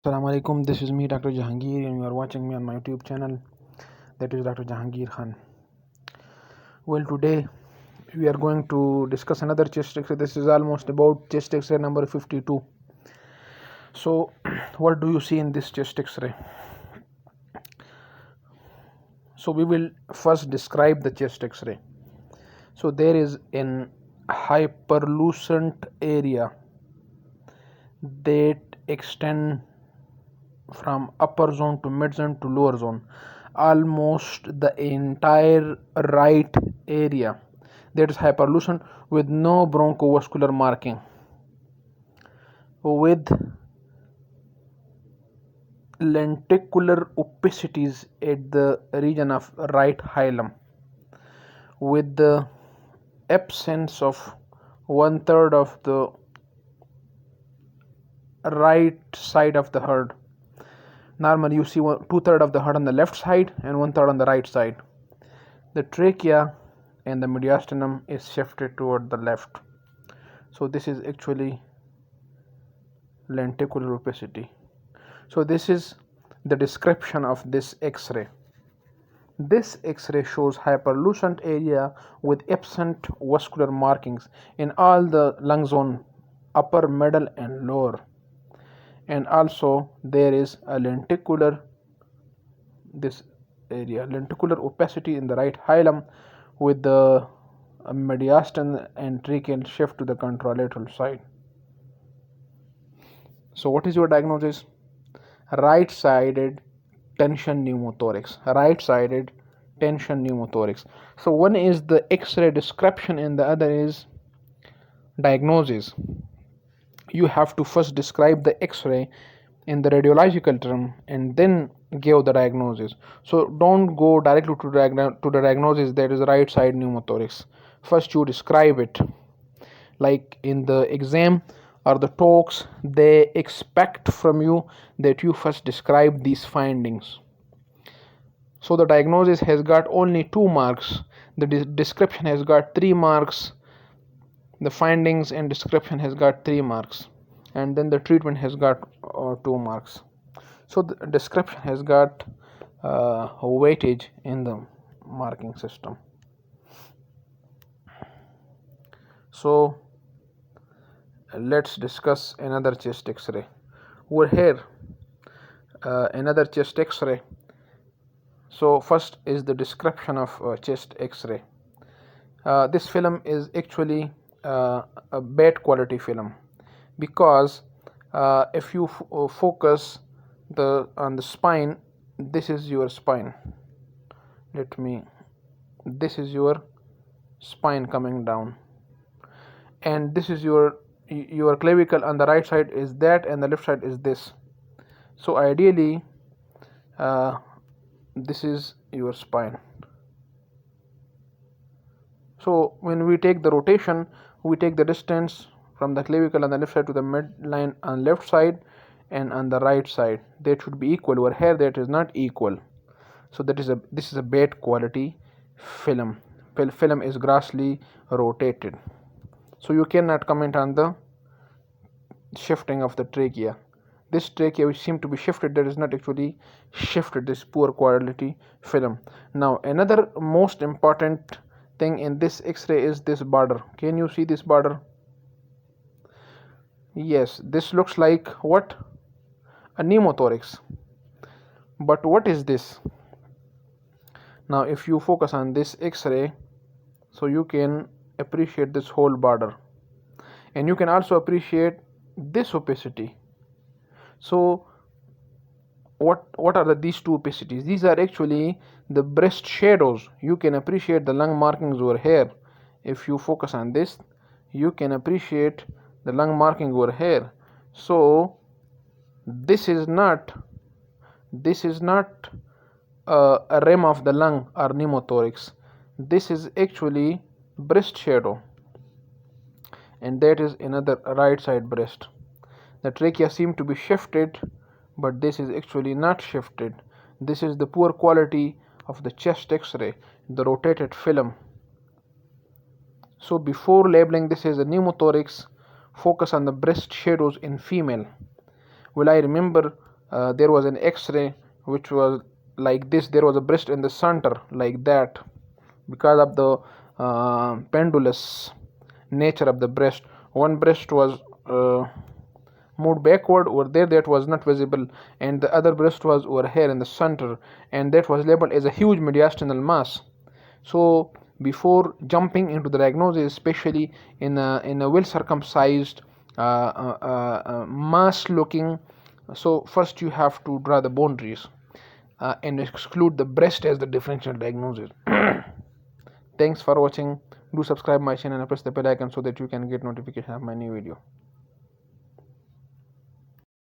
Assalamu alaikum, this is me Dr. Jahangir and you are watching me on my YouTube channel, that is Dr. Jahangir Khan. Well, today we are going to discuss another chest x-ray. This is almost about chest x-ray number 52. So what do you see in this chest x-ray? So we will first describe the chest x-ray. So there is an hyperlucent area that extend from upper zone to mid zone to lower zone, almost the entire right area, that is hyperlucent with no bronchovascular marking, with lenticular opacities at the region of right hilum, with the absence of 1/3 of the right side of the heart. Normally you see 2/3 of the heart on the left side and 1/3 on the right side. The trachea and the mediastinum is shifted toward the left. So this is actually lenticular opacity. So this is the description of this X-ray. This X-ray shows hyperlucent area with absent vascular markings in all the lung zone, upper, middle and lower. And also there is a lenticular opacity in the right hilum with the mediastinum and tracheal shift to the contralateral side. So what is your diagnosis? Right-sided tension pneumothorax. Right-sided tension pneumothorax. So one is the X-ray description and the other is diagnosis. You have to first describe the X-ray in the radiological term and then give the diagnosis. So don't go directly to the diagnosis, that is right side pneumothorax. First you describe it. Like in the exam or the talks, they expect from you that you first describe these findings. So the diagnosis has got only 2 marks, the description has got 3 marks, the findings and description has got 3 marks, and then the treatment has got 2 marks. So the description has got weightage in the marking system. So let's discuss another chest x-ray. Over here another chest x-ray. So first is the description of chest x-ray. This film is actually a bad quality film, because if you focus on the spine, this is your spine. This is your spine coming down, and this is your clavicle on the right side is that, and the left side is this. So ideally this is your spine. So when we take the rotation, we take the distance from the clavicle on the left side to the midline on left side, and on the right side that should be equal. Over here that is not equal. So this is a bad quality film. Film is grossly rotated. So you cannot comment on the shifting of the trachea. This trachea which seemed to be shifted, that is not actually shifted. This poor quality film. Now another most important thing in this X-ray is this border. Can you see this border? Yes, this looks like what? A pneumothorax. But what is this? Now if you focus on this X-ray, so you can appreciate this whole border, and you can also appreciate this opacity. So what are these two opacities? These are actually the breast shadows. You can appreciate the lung markings over here. If you focus on this, you can appreciate the lung marking over here. So this is not a rim of the lung or pneumothorax. This is actually breast shadow, and that is another right side breast. The trachea seemed to be shifted, but this is actually not shifted. This is the poor quality of the chest X-ray, the rotated film. So before labeling this as a pneumothorax, focus on the breast shadows in female. Well, I remember there was an X-ray which was like this. There was a breast in the center like that. Because of the pendulous nature of the breast, one breast was moved backward over there, that was not visible, and the other breast was over here in the center, and that was labeled as a huge mediastinal mass. So before jumping into the diagnosis, especially in a well circumcised mass looking, so first you have to draw the boundaries and exclude the breast as the differential diagnosis. Thanks for watching. Do subscribe my channel and press the bell icon so that you can get notification of my new video.